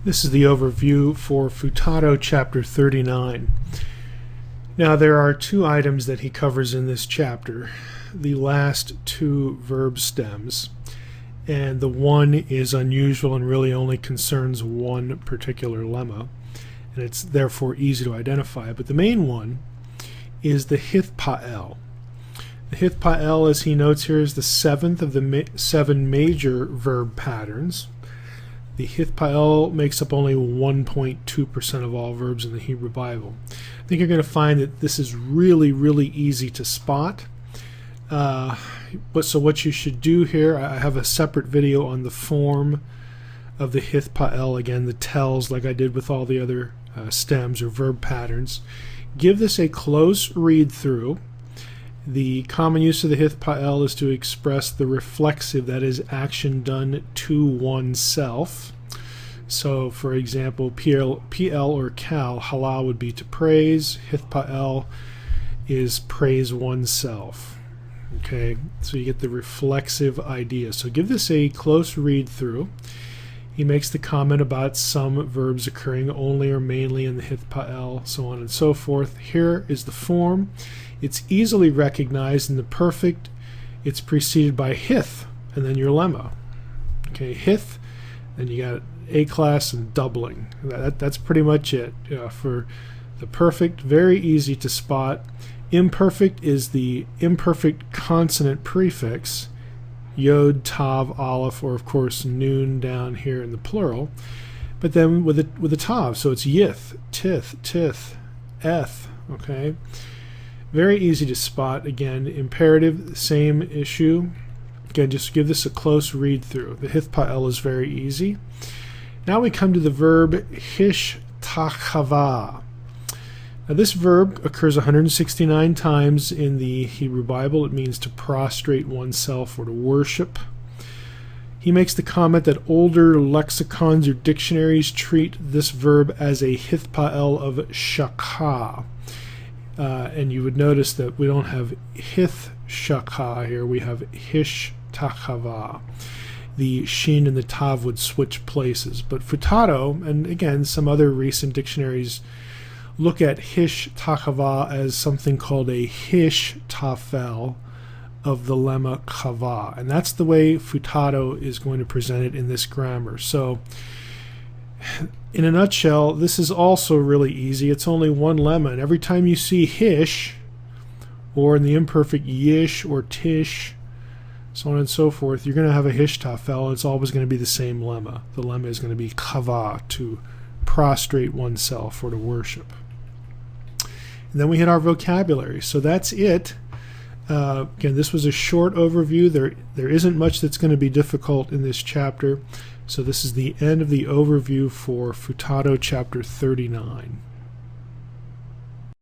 This is the overview for Futato chapter 39. Now there are two items that he covers in this chapter. The last two verb stems, and the one is unusual and really only concerns one particular lemma, and it's therefore easy to identify. But the main one is the hithpa'el. The hithpa'el, as he notes here, is the seventh of the seven major verb patterns. The hithpa'el makes up only 1.2% of all verbs in the Hebrew Bible. I think you're going to find that this is really easy to spot. So what you should do here, I have a separate video on the form of the hithpa'el, again the tells, like I did with all the other stems or verb patterns. Give this a close read through. The common use of the hithpa'el is to express the reflexive, that is, action done to oneself. So, for example, PL or kal, halal would be to praise. Hithpa'el is praise oneself. Okay, so you get the reflexive idea. So give this a close read through. He makes the comment about some verbs occurring only or mainly in the hithpa'el, so on and so forth. Here is the form. It's easily recognized in the perfect. It's preceded by hith and then your lemma. Okay, hith, then you got A class and doubling. That's pretty much it. For the perfect, very easy to spot. Imperfect is the imperfect consonant prefix, yod, tav, aleph, or of course noon down here in the plural, but then with a tav, so it's yith, tith, tith, eth. Okay, very easy to spot. Again, imperative, same issue. Again, just give this a close read through. The hithpa'el is very easy. Now we come to the verb hishtachava. Now this verb occurs 169 times in the Hebrew Bible. It means to prostrate oneself or to worship. He makes the comment that older lexicons or dictionaries treat this verb as a hithpa'el of shakha. And you would notice that we don't have hith shakha here, we have hishtachava. The shin and the tav would switch places. But Futato, and again some other recent dictionaries, look at hishtachava as something called a hishtafel of the lemma chava. And that's the way Futato is going to present it in this grammar. So in a nutshell, this is also really easy. It's only one lemma, and every time you see hish, or in the imperfect yish or tish, so on and so forth, you're going to have a hishtafel. It's always going to be the same lemma. The lemma is going to be chava, to prostrate oneself or to worship. And then we hit our vocabulary. So that's it. Again, this was a short overview. There isn't much that's going to be difficult in this chapter. So this is the end of the overview for Futato chapter 39.